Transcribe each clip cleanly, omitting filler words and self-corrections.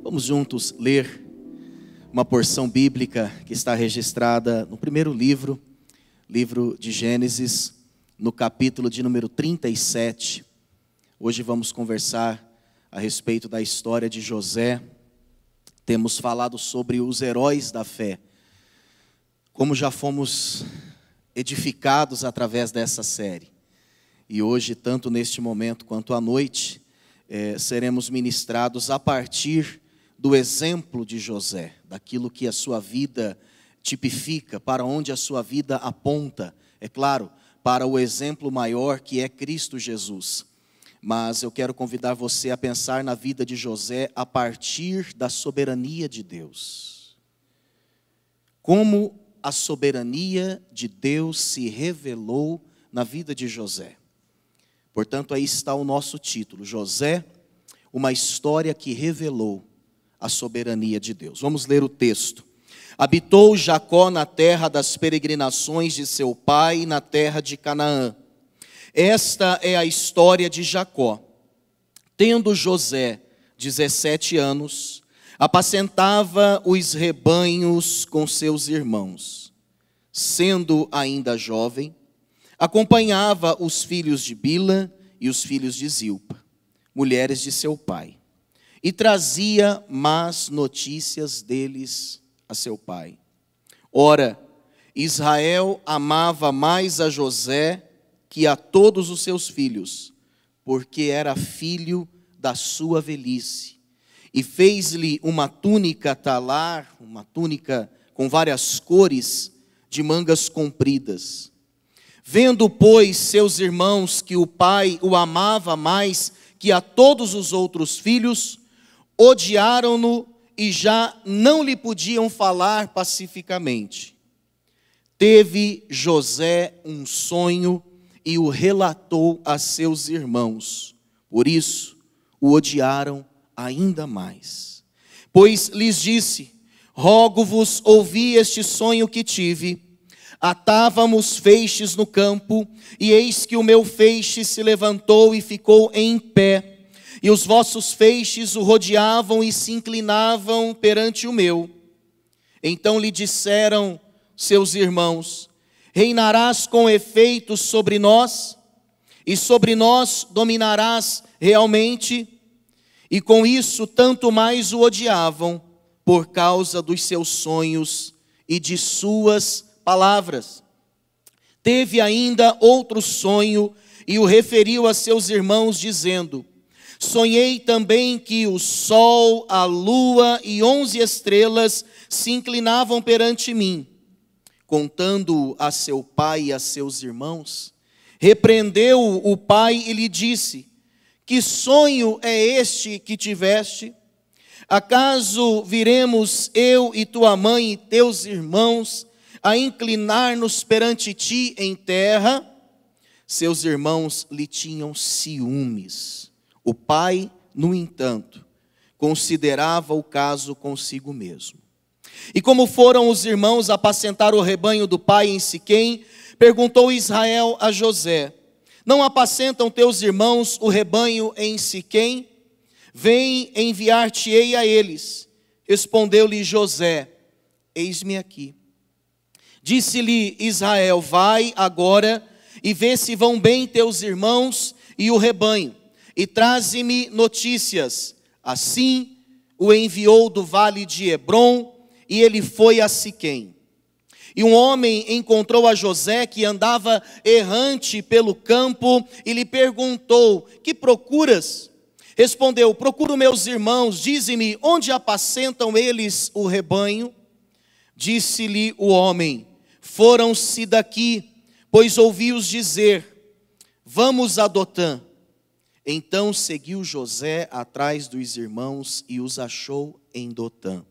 Vamos juntos ler uma porção bíblica que está registrada no primeiro livro de Gênesis, no capítulo de número 37. Hoje vamos conversar a respeito da história de José. Temos falado sobre os heróis da fé, como já fomos edificados através dessa série. E hoje, tanto neste momento quanto à noite, seremos ministrados a partir do exemplo de José, daquilo que a sua vida tipifica, para onde a sua vida aponta, é claro, para o exemplo maior que é Cristo Jesus. Mas eu quero convidar você a pensar na vida de José a partir da soberania de Deus. Como a soberania de Deus se revelou na vida de José. Portanto, aí está o nosso título, José, uma história que revelou a soberania de Deus. Vamos ler o texto. Habitou Jacó na terra das peregrinações de seu pai, na terra de Canaã. Esta é a história de Jacó. Tendo José 17 anos, apacentava os rebanhos com seus irmãos. Sendo ainda jovem, acompanhava os filhos de Bila e os filhos de Zilpa, mulheres de seu pai, e trazia más notícias deles a seu pai. Ora, Israel amava mais a José que a todos os seus filhos, porque era filho da sua velhice, e fez-lhe uma túnica talar, uma túnica com várias cores, de mangas compridas. Vendo, pois, seus irmãos que o pai o amava mais que a todos os outros filhos, odiaram-no e já não lhe podiam falar pacificamente. Teve José um sonho e o relatou a seus irmãos. Por isso, o odiaram ainda mais. Pois lhes disse: rogo-vos, ouvi este sonho que tive. Atávamos feixes no campo, e eis que o meu feixe se levantou e ficou em pé, e os vossos feixes o rodeavam e se inclinavam perante o meu. Então lhe disseram seus irmãos: reinarás com efeito sobre nós, e sobre nós dominarás realmente? E com isso tanto mais o odiavam, por causa dos seus sonhos e de suas palavras. Teve ainda outro sonho e o referiu a seus irmãos, dizendo: sonhei também que o sol, a lua e 11 estrelas se inclinavam perante mim. Contando-o a seu pai e a seus irmãos, repreendeu o pai e lhe disse: que sonho é este que tiveste? Acaso viremos eu e tua mãe e teus irmãos a inclinar-nos perante ti em terra? Seus irmãos lhe tinham ciúmes. O pai, no entanto, considerava o caso consigo mesmo. E como foram os irmãos apacentar o rebanho do pai em Siquém, perguntou Israel a José: não apacentam teus irmãos o rebanho em Siquém? Vem, enviar-te-ei a eles. Respondeu-lhe José: eis-me aqui. Disse-lhe Israel: vai agora e vê se vão bem teus irmãos e o rebanho, e traze-me notícias. Assim o enviou do vale de Hebrom, e ele foi a Siquém. E um homem encontrou a José, que andava errante pelo campo, e lhe perguntou: que procuras? Respondeu: procuro meus irmãos, dize-me, onde apacentam eles o rebanho? Disse-lhe o homem: foram-se daqui, pois ouvi-os dizer: vamos a Dotã. Então seguiu José atrás dos irmãos e os achou em Dotã.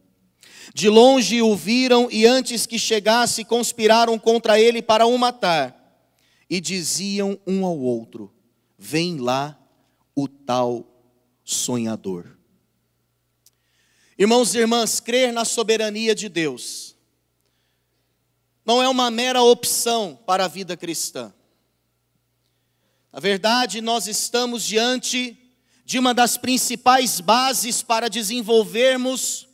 De longe o viram e antes que chegasse conspiraram contra ele para o matar. E diziam um ao outro: vem lá o tal sonhador. Irmãos e irmãs, crer na soberania de Deus não é uma mera opção para a vida cristã. Na verdade, nós estamos diante de uma das principais bases para desenvolvermos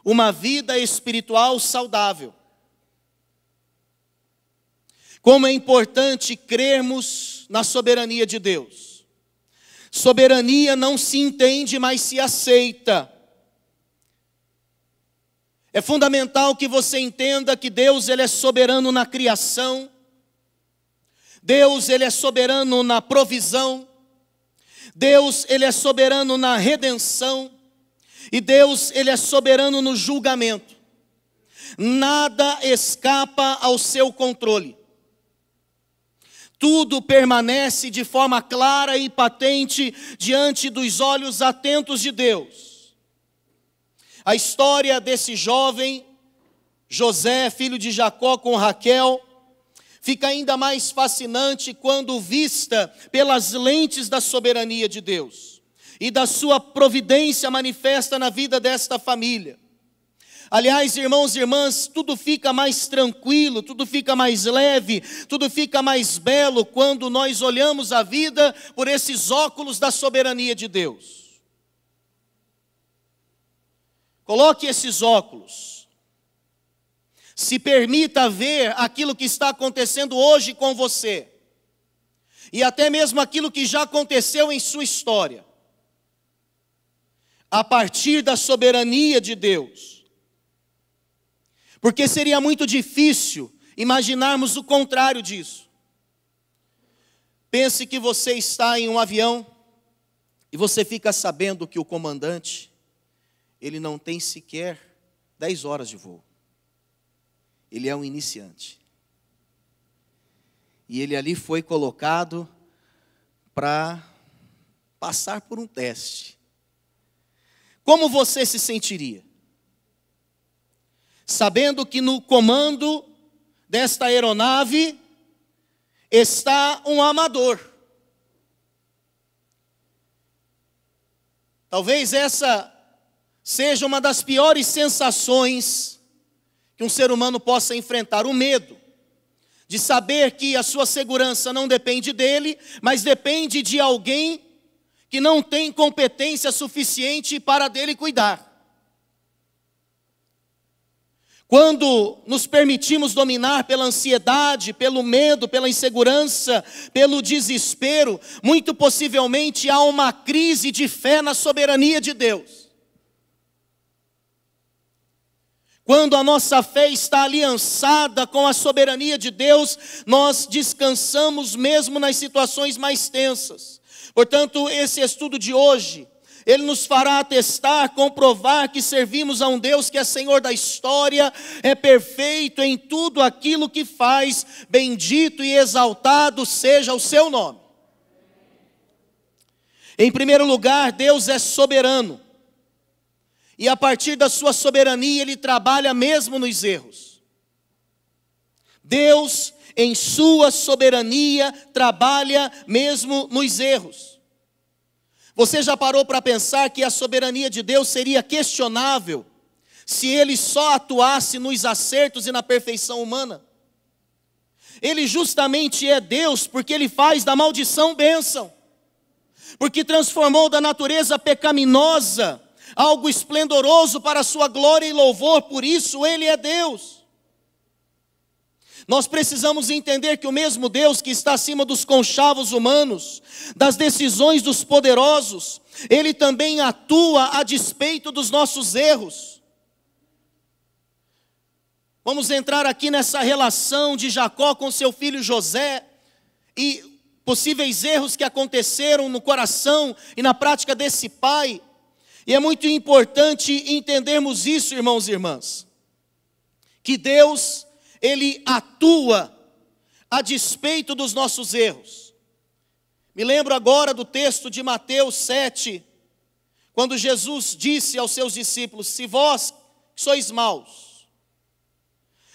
uma vida espiritual saudável. Como é importante crermos na soberania de Deus. Soberania não se entende, mas se aceita. É fundamental que você entenda que Deus, Ele é soberano na criação. Deus, Ele é soberano na provisão. Deus, Ele é soberano na redenção. E Deus, Ele é soberano no julgamento. Nada escapa ao seu controle. Tudo permanece de forma clara e patente diante dos olhos atentos de Deus. A história desse jovem, José, filho de Jacó com Raquel, fica ainda mais fascinante quando vista pelas lentes da soberania de Deus e da sua providência manifesta na vida desta família. Aliás, irmãos e irmãs, tudo fica mais tranquilo, tudo fica mais leve, tudo fica mais belo quando nós olhamos a vida por esses óculos da soberania de Deus. Coloque esses óculos. Se permita ver aquilo que está acontecendo hoje com você. E até mesmo aquilo que já aconteceu em sua história. A partir da soberania de Deus. Porque seria muito difícil imaginarmos o contrário disso. Pense que você está em um avião e você fica sabendo que o comandante, ele não tem sequer 10 horas de voo. Ele é um iniciante. E ele ali foi colocado para passar por um teste. Como você se sentiria? Sabendo que no comando desta aeronave está um amador. Talvez essa seja uma das piores sensações que um ser humano possa enfrentar, o medo de saber que a sua segurança não depende dele, mas depende de alguém que não tem competência suficiente para dele cuidar. Quando nos permitimos dominar pela ansiedade, pelo medo, pela insegurança, pelo desespero, muito possivelmente há uma crise de fé na soberania de Deus. Quando a nossa fé está aliançada com a soberania de Deus, nós descansamos mesmo nas situações mais tensas. Portanto, esse estudo de hoje, ele nos fará atestar, comprovar que servimos a um Deus que é Senhor da história, é perfeito em tudo aquilo que faz, bendito e exaltado seja o seu nome. Em primeiro lugar, Deus é soberano. E a partir da sua soberania, Ele trabalha mesmo nos erros. Deus, em sua soberania, trabalha mesmo nos erros. Você já parou para pensar que a soberania de Deus seria questionável se Ele só atuasse nos acertos e na perfeição humana? Ele justamente é Deus porque Ele faz da maldição bênção. Porque transformou da natureza pecaminosa algo esplendoroso para a sua glória e louvor, por isso Ele é Deus. Nós precisamos entender que o mesmo Deus que está acima dos conchavos humanos, das decisões dos poderosos, Ele também atua a despeito dos nossos erros. Vamos entrar aqui nessa relação de Jacó com seu filho José e possíveis erros que aconteceram no coração e na prática desse pai. E é muito importante entendermos isso, irmãos e irmãs, que Deus, Ele atua a despeito dos nossos erros. Me lembro agora do texto de Mateus 7, quando Jesus disse aos seus discípulos: se vós sois maus,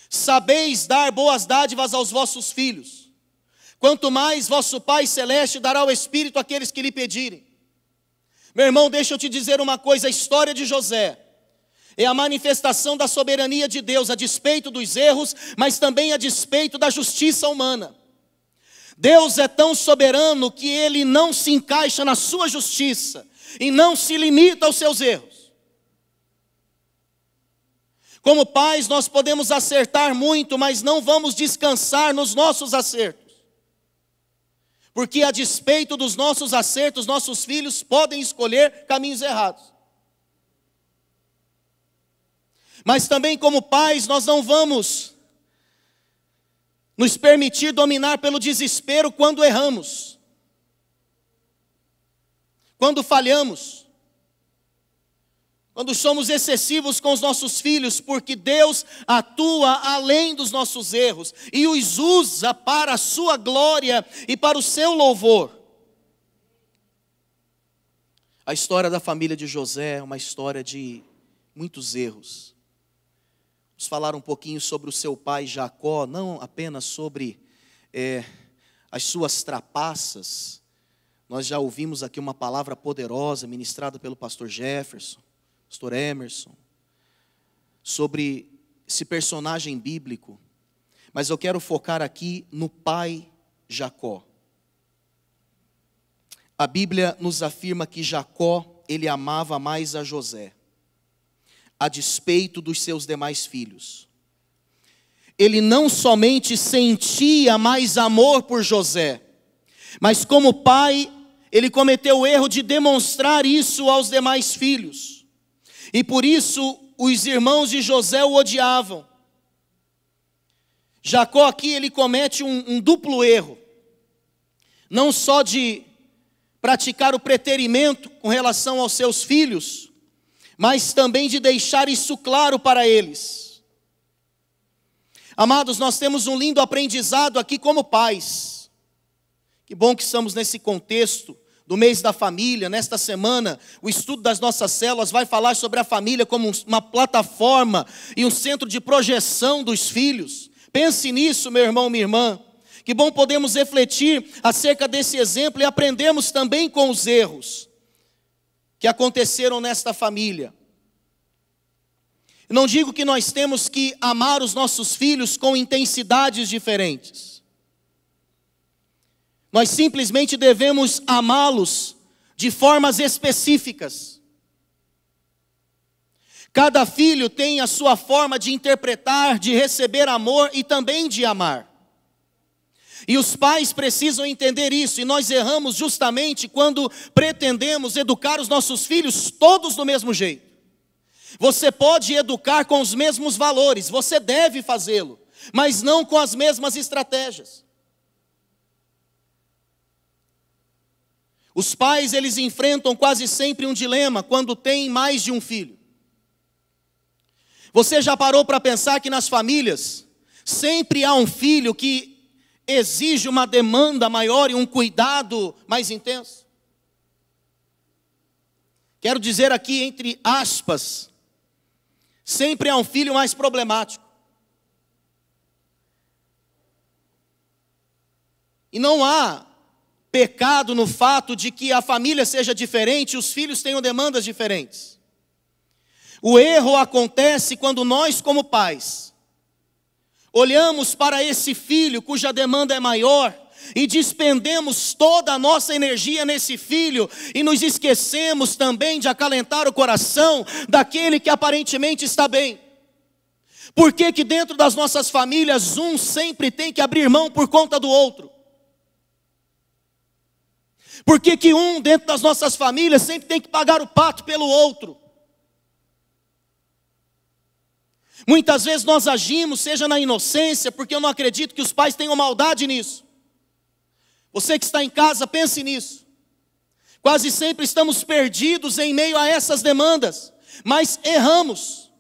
sabeis dar boas dádivas aos vossos filhos, quanto mais vosso Pai Celeste dará o Espírito àqueles que lhe pedirem. Meu irmão, deixa eu te dizer uma coisa, a história de José é a manifestação da soberania de Deus, a despeito dos erros, mas também a despeito da justiça humana. Deus é tão soberano que Ele não se encaixa na sua justiça e não se limita aos seus erros. Como pais, nós podemos acertar muito, mas não vamos descansar nos nossos acertos. Porque a despeito dos nossos acertos, nossos filhos podem escolher caminhos errados. Mas também como pais, nós não vamos nos permitir dominar pelo desespero quando erramos, quando falhamos, quando somos excessivos com os nossos filhos, porque Deus atua além dos nossos erros e os usa para a sua glória e para o seu louvor. A história da família de José é uma história de muitos erros. Vamos falar um pouquinho sobre o seu pai Jacó, não apenas sobre as suas trapaças. Nós já ouvimos aqui uma palavra poderosa ministrada pelo pastor Jefferson, pastor Emerson, sobre esse personagem bíblico. Mas eu quero focar aqui no pai Jacó. A Bíblia nos afirma que Jacó, ele amava mais a José, a despeito dos seus demais filhos. Ele não somente sentia mais amor por José, mas como pai, ele cometeu o erro de demonstrar isso aos demais filhos. E por isso, os irmãos de José o odiavam. Jacó aqui, ele comete um duplo erro. Não só de praticar o preterimento com relação aos seus filhos, mas também de deixar isso claro para eles. Amados, nós temos um lindo aprendizado aqui como pais. Que bom que estamos nesse contexto do mês da família. Nesta semana, o estudo das nossas células vai falar sobre a família como uma plataforma e um centro de projeção dos filhos. Pense nisso, meu irmão, minha irmã. Que bom podemos refletir acerca desse exemplo e aprendermos também com os erros que aconteceram nesta família. Eu não digo que nós temos que amar os nossos filhos com intensidades diferentes. Nós simplesmente devemos amá-los de formas específicas. Cada filho tem a sua forma de interpretar, de receber amor e também de amar. E os pais precisam entender isso, e nós erramos justamente quando pretendemos educar os nossos filhos todos do mesmo jeito. Você pode educar com os mesmos valores, você deve fazê-lo, mas não com as mesmas estratégias. Os pais, eles enfrentam quase sempre um dilema quando têm mais de um filho. Você já parou para pensar que nas famílias sempre há um filho que exige uma demanda maior e um cuidado mais intenso? Quero dizer aqui, entre aspas, sempre há um filho mais problemático. E não há pecado no fato de que a família seja diferente e os filhos tenham demandas diferentes. O erro acontece quando nós, como pais, olhamos para esse filho cuja demanda é maior e despendemos toda a nossa energia nesse filho e nos esquecemos também de acalentar o coração daquele que aparentemente está bem. Por que que dentro das nossas famílias um sempre tem que abrir mão por conta do outro? Por que que um dentro das nossas famílias sempre tem que pagar o pato pelo outro? Muitas vezes nós agimos, seja na inocência, porque eu não acredito que os pais tenham maldade nisso. Você que está em casa, pense nisso. Quase sempre estamos perdidos em meio a essas demandas, mas erramos.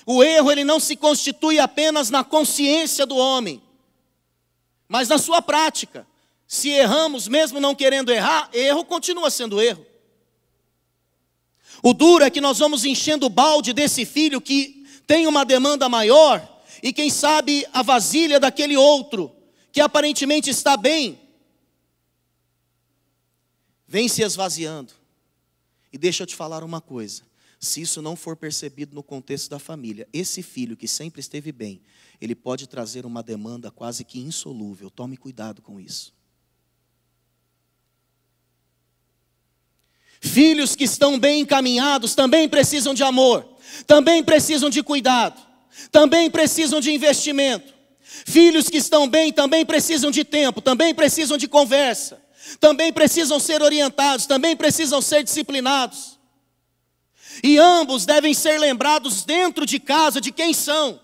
O erro, ele não se constitui apenas na consciência do homem, mas na sua prática. Se erramos, mesmo não querendo errar, erro continua sendo erro. O duro é que nós vamos enchendo o balde desse filho que tem uma demanda maior, e quem sabe a vasilha daquele outro, que aparentemente está bem, vem se esvaziando. E deixa eu te falar uma coisa, se isso não for percebido no contexto da família, esse filho que sempre esteve bem, ele pode trazer uma demanda quase que insolúvel. Tome cuidado com isso. Filhos que estão bem encaminhados também precisam de amor, também precisam de cuidado, também precisam de investimento. Filhos que estão bem também precisam de tempo, também precisam de conversa, também precisam ser orientados, também precisam ser disciplinados. E ambos devem ser lembrados dentro de casa de quem são.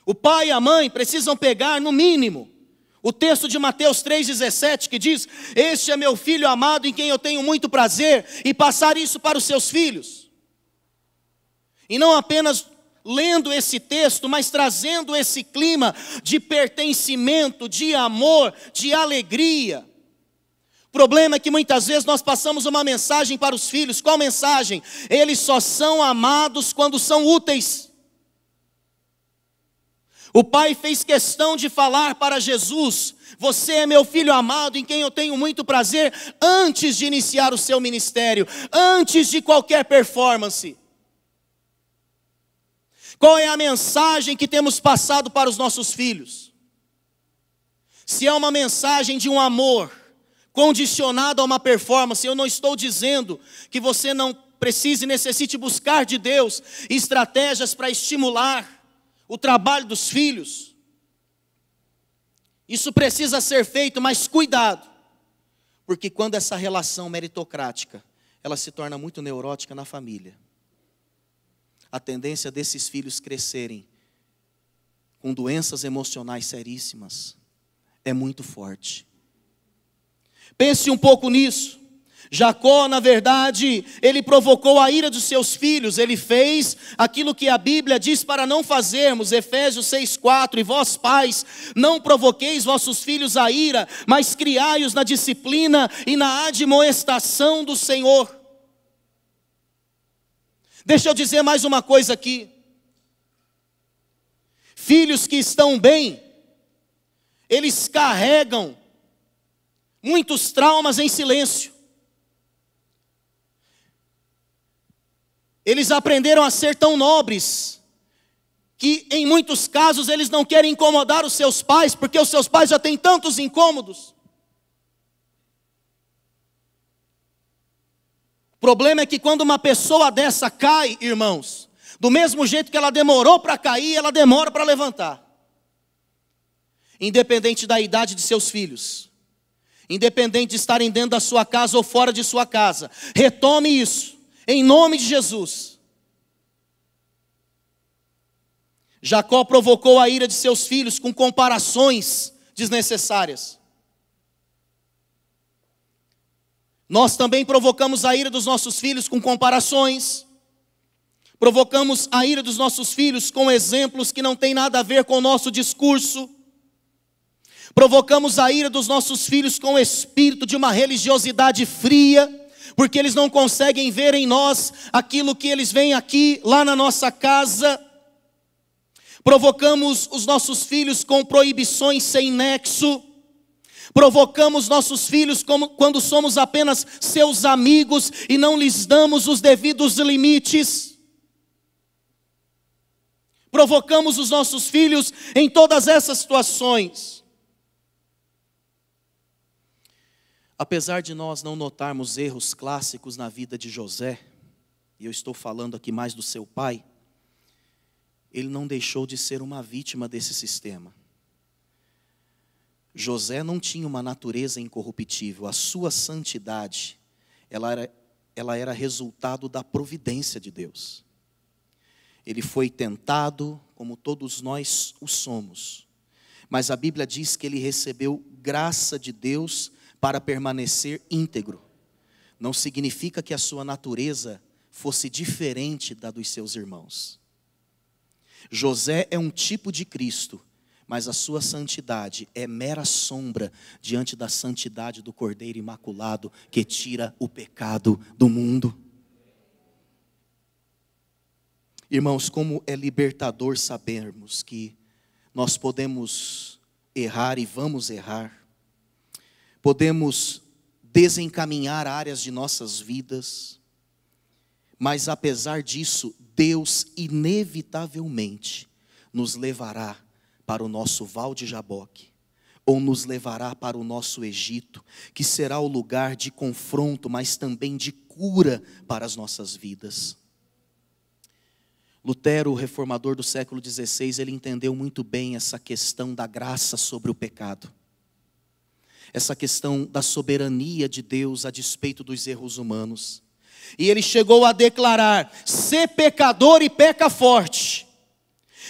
O pai e a mãe precisam pegar, no mínimo, o texto de Mateus 3,17, que diz: este é meu filho amado em quem eu tenho muito prazer, e passar isso para os seus filhos. E não apenas lendo esse texto, mas trazendo esse clima de pertencimento, de amor, de alegria. O problema é que muitas vezes nós passamos uma mensagem para os filhos. Qual mensagem? Eles só são amados quando são úteis. O pai fez questão de falar para Jesus: você é meu filho amado em quem eu tenho muito prazer, antes de iniciar o seu ministério, antes de qualquer performance. Qual é a mensagem que temos passado para os nossos filhos? Se é uma mensagem de um amor condicionado a uma performance, eu não estou dizendo que você não precise e necessite buscar de Deus estratégias para estimular o trabalho dos filhos. Isso precisa ser feito, mas cuidado, porque quando essa relação meritocrática, ela se torna muito neurótica na família, a tendência desses filhos crescerem com doenças emocionais seríssimas é muito forte. Pense um pouco nisso. Jacó, na verdade, ele provocou a ira dos seus filhos. Ele fez aquilo que a Bíblia diz para não fazermos, Efésios 6,4: e vós pais, não provoqueis vossos filhos a ira, mas criai-os na disciplina e na admoestação do Senhor. Deixa eu dizer mais uma coisa aqui. Filhos que estão bem, eles carregam muitos traumas em silêncio. Eles aprenderam a ser tão nobres que em muitos casos eles não querem incomodar os seus pais, porque os seus pais já têm tantos incômodos. O problema é que quando uma pessoa dessa cai, irmãos, do mesmo jeito que ela demorou para cair, ela demora para levantar. Independente da idade de seus filhos, independente de estarem dentro da sua casa ou fora de sua casa, retome isso, em nome de Jesus. Jacó provocou a ira de seus filhos com comparações desnecessárias. Nós também provocamos a ira dos nossos filhos com comparações. Provocamos a ira dos nossos filhos com exemplos que não têm nada a ver com o nosso discurso. Provocamos a ira dos nossos filhos com o espírito de uma religiosidade fria, porque eles não conseguem ver em nós aquilo que eles veem aqui, lá na nossa casa. Provocamos os nossos filhos com proibições sem nexo. Provocamos nossos filhos quando somos apenas seus amigos e não lhes damos os devidos limites. Provocamos os nossos filhos em todas essas situações. Apesar de nós não notarmos erros clássicos na vida de José, e eu estou falando aqui mais do seu pai, ele não deixou de ser uma vítima desse sistema. José não tinha uma natureza incorruptível. A sua santidade, ela era resultado da providência de Deus. Ele foi tentado, como todos nós o somos. Mas a Bíblia diz que ele recebeu graça de Deus para permanecer íntegro. Não significa que a sua natureza fosse diferente da dos seus irmãos. José é um tipo de Cristo, mas a sua santidade é mera sombra diante da santidade do Cordeiro Imaculado que tira o pecado do mundo. Irmãos, como é libertador sabermos que nós podemos errar e vamos errar. Podemos desencaminhar áreas de nossas vidas, mas apesar disso, Deus inevitavelmente nos levará para o nosso Val de Jaboque, ou nos levará para o nosso Egito, que será o lugar de confronto, mas também de cura para as nossas vidas. Lutero, o reformador do século XVI, ele entendeu muito bem essa questão da graça sobre o pecado. Essa questão da soberania de Deus a despeito dos erros humanos. E ele chegou a declarar: ser pecador e peca forte,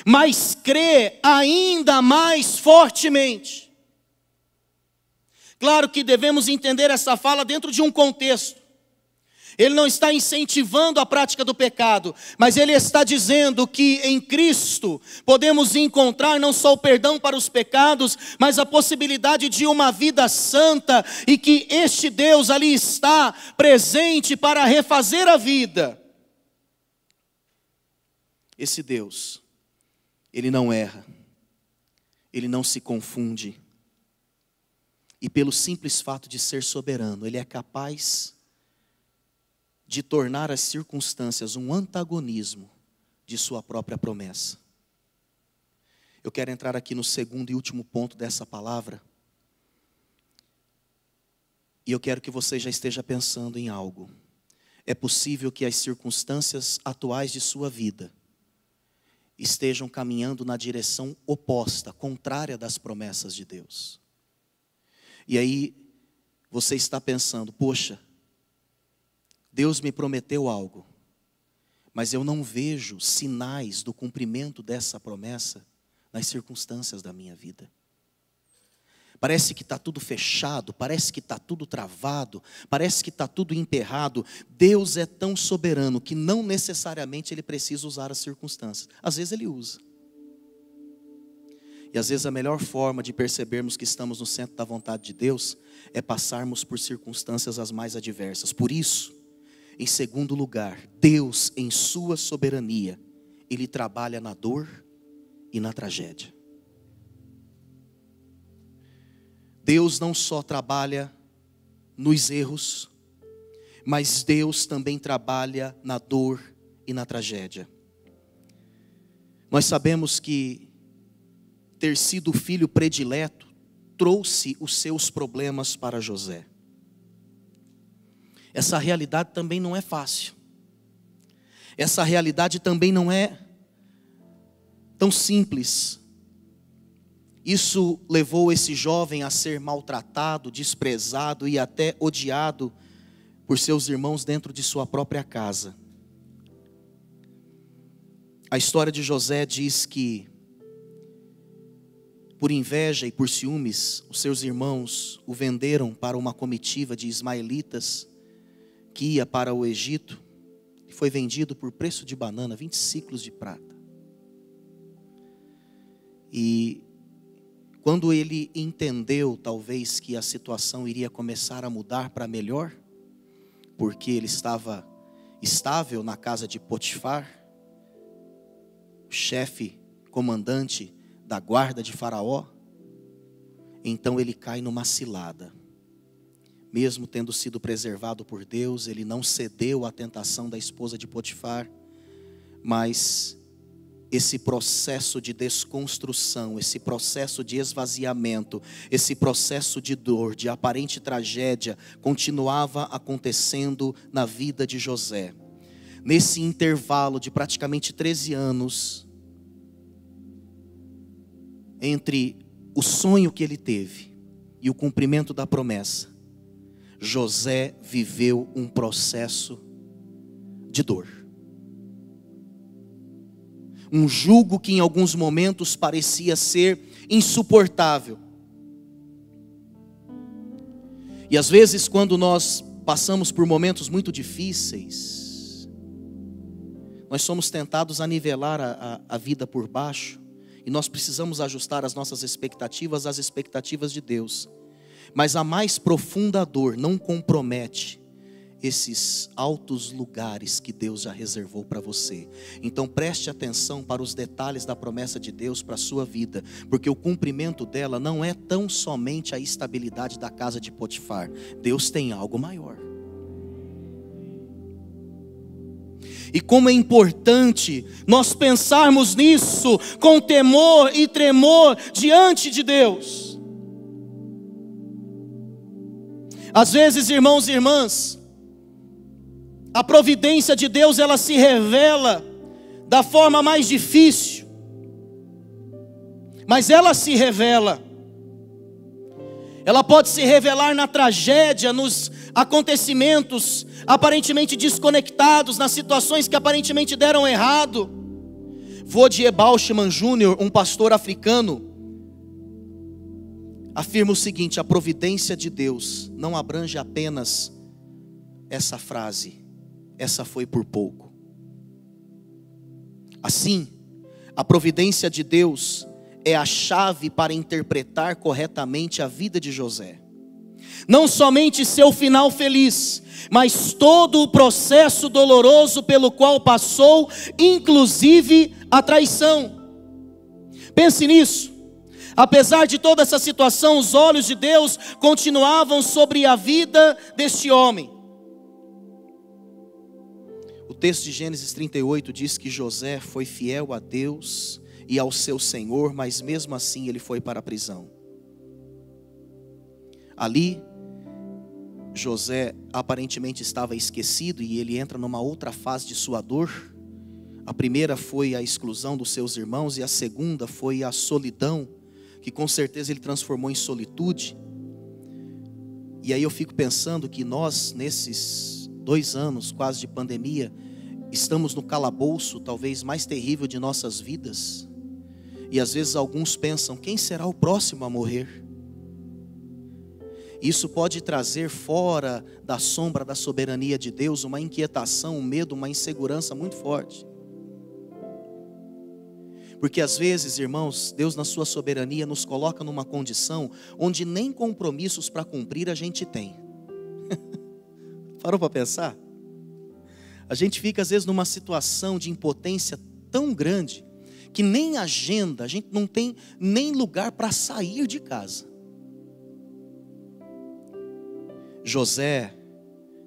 mas crê ainda mais fortemente. Claro que devemos entender essa fala dentro de um contexto. Ele não está incentivando a prática do pecado, mas ele está dizendo que em Cristo podemos encontrar não só o perdão para os pecados, mas a possibilidade de uma vida santa, e que este Deus ali está presente para refazer a vida. Esse Deus, ele não erra, ele não se confunde, e pelo simples fato de ser soberano, ele é capaz de tornar as circunstâncias um antagonismo de sua própria promessa. Eu quero entrar aqui no segundo e último ponto dessa palavra. E eu quero que você já esteja pensando em algo. É possível que as circunstâncias atuais de sua vida estejam caminhando na direção oposta, contrária das promessas de Deus. E aí você está pensando: poxa, Deus me prometeu algo, mas eu não vejo sinais do cumprimento dessa promessa nas circunstâncias da minha vida. Parece que está tudo fechado, parece que está tudo travado, parece que está tudo emperrado. Deus é tão soberano que não necessariamente Ele precisa usar as circunstâncias. Às vezes Ele usa. E às vezes a melhor forma de percebermos que estamos no centro da vontade de Deus é passarmos por circunstâncias as mais adversas. Por isso, em segundo lugar, Deus, em sua soberania, Ele trabalha na dor e na tragédia. Deus não só trabalha nos erros, mas Deus também trabalha na dor e na tragédia. Nós sabemos que ter sido o filho predileto trouxe os seus problemas para José. Essa realidade também não é fácil. Essa realidade também não é tão simples. Isso levou esse jovem a ser maltratado, desprezado e até odiado por seus irmãos dentro de sua própria casa. A história de José diz que, por inveja e por ciúmes, os seus irmãos o venderam para uma comitiva de ismaelitas que ia para o Egito, e foi vendido por preço de banana, 20 ciclos de prata. E quando ele entendeu, talvez, que a situação iria começar a mudar para melhor, porque ele estava estável na casa de Potifar, o chefe, comandante da guarda de Faraó, então ele cai numa cilada. Mesmo tendo sido preservado por Deus, ele não cedeu à tentação da esposa de Potifar, mas esse processo de desconstrução, esse processo de esvaziamento, esse processo de dor, de aparente tragédia, continuava acontecendo na vida de José. Nesse intervalo de praticamente 13 anos, entre o sonho que ele teve e o cumprimento da promessa, José viveu um processo de dor. Um jugo que em alguns momentos parecia ser insuportável. E às vezes, quando nós passamos por momentos muito difíceis, nós somos tentados a nivelar a vida por baixo, e nós precisamos ajustar as nossas expectativas às expectativas de Deus. Mas a mais profunda dor não compromete esses altos lugares que Deus já reservou para você. Então preste atenção para os detalhes da promessa de Deus para a sua vida, porque o cumprimento dela não é tão somente a estabilidade da casa de Potifar. Deus tem algo maior. E como é importante nós pensarmos nisso com temor e tremor diante de Deus. Às vezes, irmãos e irmãs, a providência de Deus, ela se revela da forma mais difícil, mas ela se revela. Ela pode se revelar na tragédia, nos acontecimentos aparentemente desconectados, nas situações que aparentemente deram errado. Voddie Bauchman Jr., um pastor africano, afirma o seguinte: a providência de Deus não abrange apenas essa frase, essa foi por pouco. Assim, a providência de Deus é a chave para interpretar corretamente a vida de José. Não somente seu final feliz, mas todo o processo doloroso pelo qual passou, inclusive a traição. Pense nisso. Apesar de toda essa situação, os olhos de Deus continuavam sobre a vida deste homem. O texto de Gênesis 38 diz que José foi fiel a Deus e ao seu Senhor, mas mesmo assim ele foi para a prisão. Ali, José aparentemente estava esquecido e ele entra numa outra fase de sua dor. A primeira foi a exclusão dos seus irmãos e a segunda foi a solidão, que com certeza ele transformou em solitude. E aí eu fico pensando que nós, nesses 2 anos quase de pandemia, estamos no calabouço talvez mais terrível de nossas vidas. E às vezes alguns pensam: quem será o próximo a morrer? Isso pode trazer fora da sombra da soberania de Deus uma inquietação, um medo, uma insegurança muito forte. Porque às vezes, irmãos, Deus na sua soberania nos coloca numa condição onde nem compromissos para cumprir a gente tem. Parou para pensar? A gente fica às vezes numa situação de impotência tão grande que nem agenda, a gente não tem nem lugar para sair de casa. José,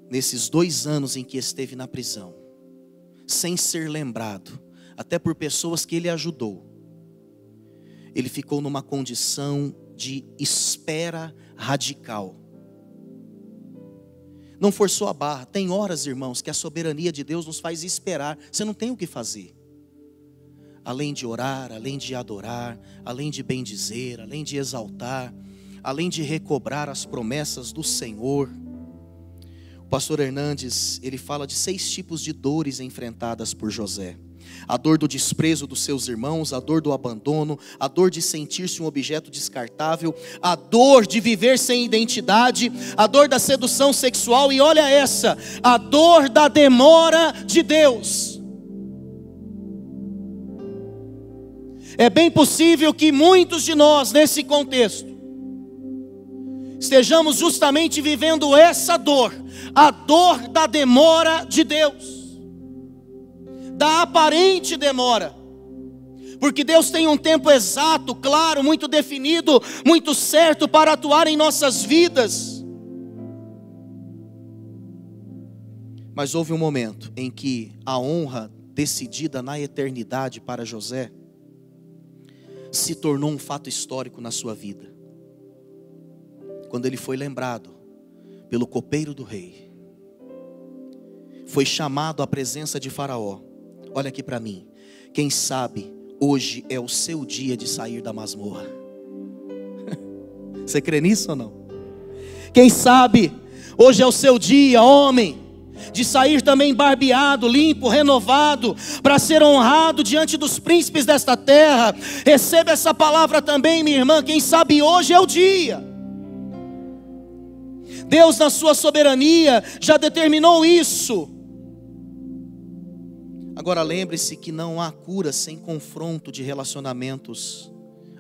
nesses 2 anos em que esteve na prisão, sem ser lembrado, até por pessoas que ele ajudou, ele ficou numa condição de espera radical. Não forçou a barra. Tem horas, irmãos, que a soberania de Deus nos faz esperar. Você não tem o que fazer. Além de orar, além de adorar, além de bendizer, além de exaltar, além de recobrar as promessas do Senhor. O pastor Hernandes, ele fala de 6 tipos de dores enfrentadas por José. A dor do desprezo dos seus irmãos, a dor do abandono, a dor de sentir-se um objeto descartável, a dor de viver sem identidade, a dor da sedução sexual e olha essa, a dor da demora de Deus. É bem possível que muitos de nós, nesse contexto, estejamos justamente vivendo essa dor, a dor da demora de Deus, da aparente demora, porque Deus tem um tempo exato, claro, muito definido, muito certo para atuar em nossas vidas. Mas houve um momento em que a honra decidida na eternidade para José se tornou um fato histórico na sua vida. Quando ele foi lembrado pelo copeiro do rei, foi chamado à presença de Faraó. Olha aqui para mim, quem sabe hoje é o seu dia de sair da masmorra. Você crê nisso ou não? Quem sabe hoje é o seu dia, homem, de sair também barbeado, limpo, renovado, para ser honrado diante dos príncipes desta terra. Receba essa palavra também, minha irmã. Quem sabe hoje é o dia. Deus na sua soberania já determinou isso. Agora lembre-se que não há cura sem confronto de relacionamentos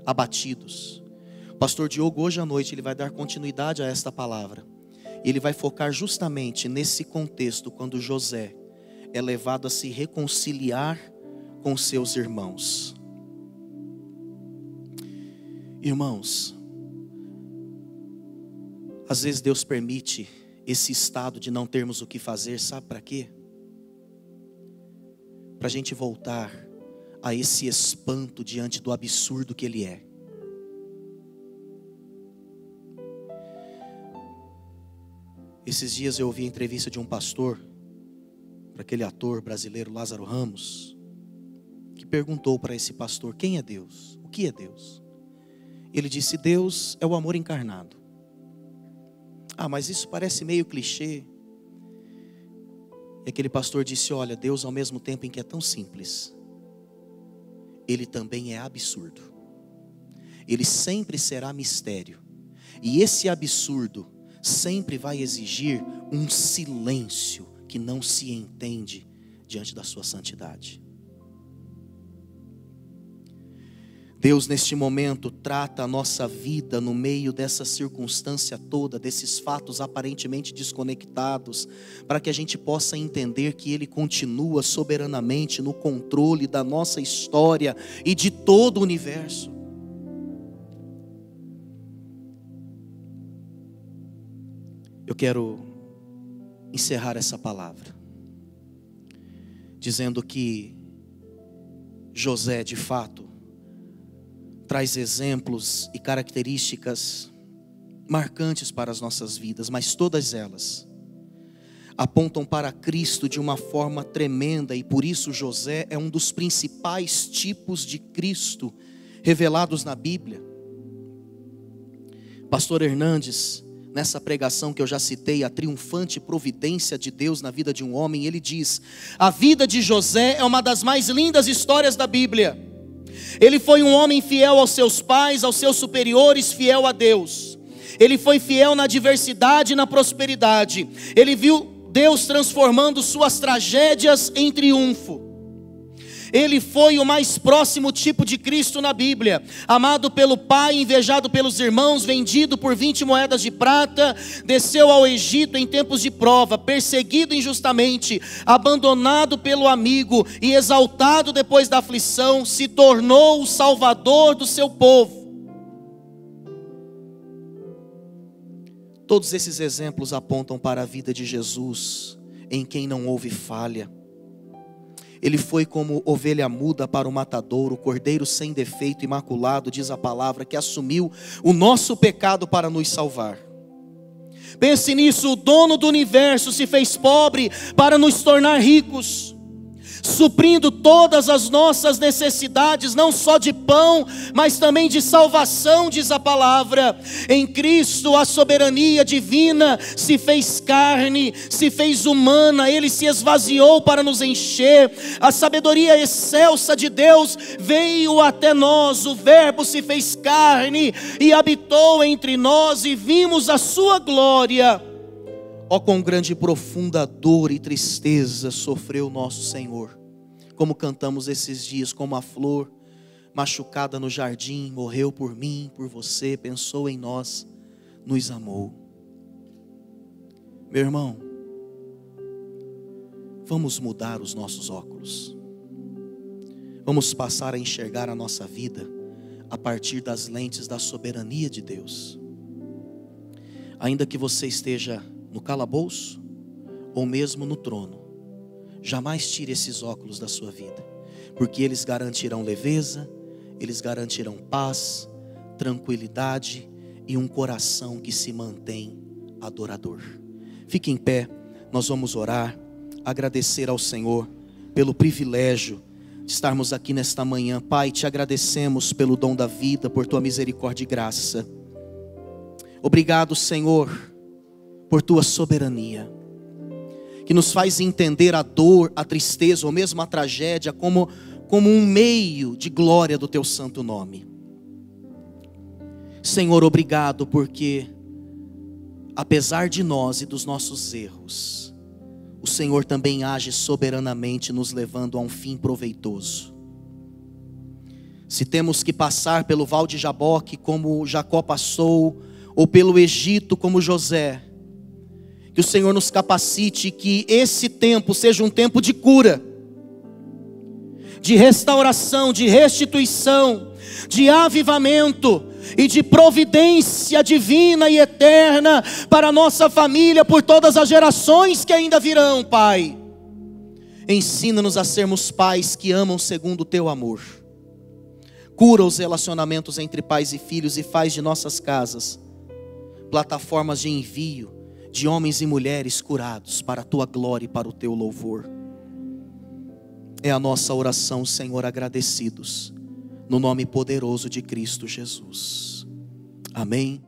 abatidos. O pastor Diogo hoje à noite ele vai dar continuidade a esta palavra. Ele vai focar justamente nesse contexto, quando José é levado a se reconciliar com seus irmãos. Irmãos, às vezes Deus permite esse estado de não termos o que fazer, sabe para quê? Para a gente voltar a esse espanto diante do absurdo que Ele é. Esses dias eu ouvi a entrevista de um pastor, para aquele ator brasileiro Lázaro Ramos, que perguntou para esse pastor: quem é Deus? O que é Deus? Ele disse: Deus é o amor encarnado. Ah, mas isso parece meio clichê. E aquele pastor disse: olha, Deus, ao mesmo tempo em que é tão simples, Ele também é absurdo. Ele sempre será mistério. E esse absurdo sempre vai exigir um silêncio que não se entende diante da sua santidade. Deus, neste momento, trata a nossa vida no meio dessa circunstância toda, desses fatos aparentemente desconectados, para que a gente possa entender que Ele continua soberanamente no controle da nossa história e de todo o universo. Eu quero encerrar essa palavra dizendo que José, de fato, traz exemplos e características marcantes para as nossas vidas, mas todas elas apontam para Cristo de uma forma tremenda, e por isso José é um dos principais tipos de Cristo revelados na Bíblia. Pastor Hernandes, nessa pregação que eu já citei, a triunfante providência de Deus na vida de um homem, ele diz: a vida de José é uma das mais lindas histórias da Bíblia. Ele foi um homem fiel aos seus pais, aos seus superiores, fiel a Deus. Ele foi fiel na adversidade e na prosperidade. Ele viu Deus transformando suas tragédias em triunfo. Ele foi o mais próximo tipo de Cristo na Bíblia. Amado pelo pai, invejado pelos irmãos, vendido por 20 moedas de prata, desceu ao Egito em tempos de prova, perseguido injustamente, abandonado pelo amigo e exaltado depois da aflição, se tornou o salvador do seu povo. Todos esses exemplos apontam para a vida de Jesus, em quem não houve falha. Ele foi como ovelha muda para o matadouro, cordeiro sem defeito, imaculado, diz a palavra, que assumiu o nosso pecado para nos salvar. Pense nisso: o dono do universo se fez pobre para nos tornar ricos, suprindo todas as nossas necessidades, não só de pão, mas também de salvação, diz a palavra. Em Cristo a soberania divina se fez carne, se fez humana, Ele se esvaziou para nos encher. A sabedoria excelsa de Deus veio até nós, o Verbo se fez carne e habitou entre nós, e vimos a sua glória. Ó, quão grande e profunda dor e tristeza sofreu nosso Senhor. Como cantamos esses dias: como a flor machucada no jardim, morreu por mim, por você, pensou em nós, nos amou. Meu irmão, vamos mudar os nossos óculos. Vamos passar a enxergar a nossa vida a partir das lentes da soberania de Deus. Ainda que você esteja no calabouço ou mesmo no trono, jamais tire esses óculos da sua vida, porque eles garantirão leveza, eles garantirão paz, tranquilidade e um coração que se mantém adorador. Fique em pé, nós vamos orar, agradecer ao Senhor pelo privilégio de estarmos aqui nesta manhã. Pai, te agradecemos pelo dom da vida, por tua misericórdia e graça. Obrigado, Senhor, por tua soberania, que nos faz entender a dor, a tristeza ou mesmo a tragédia como um meio de glória do teu santo nome. Senhor, obrigado porque, apesar de nós e dos nossos erros, o Senhor também age soberanamente, nos levando a um fim proveitoso. Se temos que passar pelo Val de Jaboque como Jacó passou, ou pelo Egito como José, que o Senhor nos capacite, que esse tempo seja um tempo de cura, de restauração, de restituição, de avivamento e de providência divina e eterna para a nossa família, por todas as gerações que ainda virão, Pai. Ensina-nos a sermos pais que amam segundo o teu amor. Cura os relacionamentos entre pais e filhos e faz de nossas casas plataformas de envio, de homens e mulheres curados para a tua glória e para o teu louvor. É a nossa oração, Senhor, agradecidos, no nome poderoso de Cristo Jesus. Amém.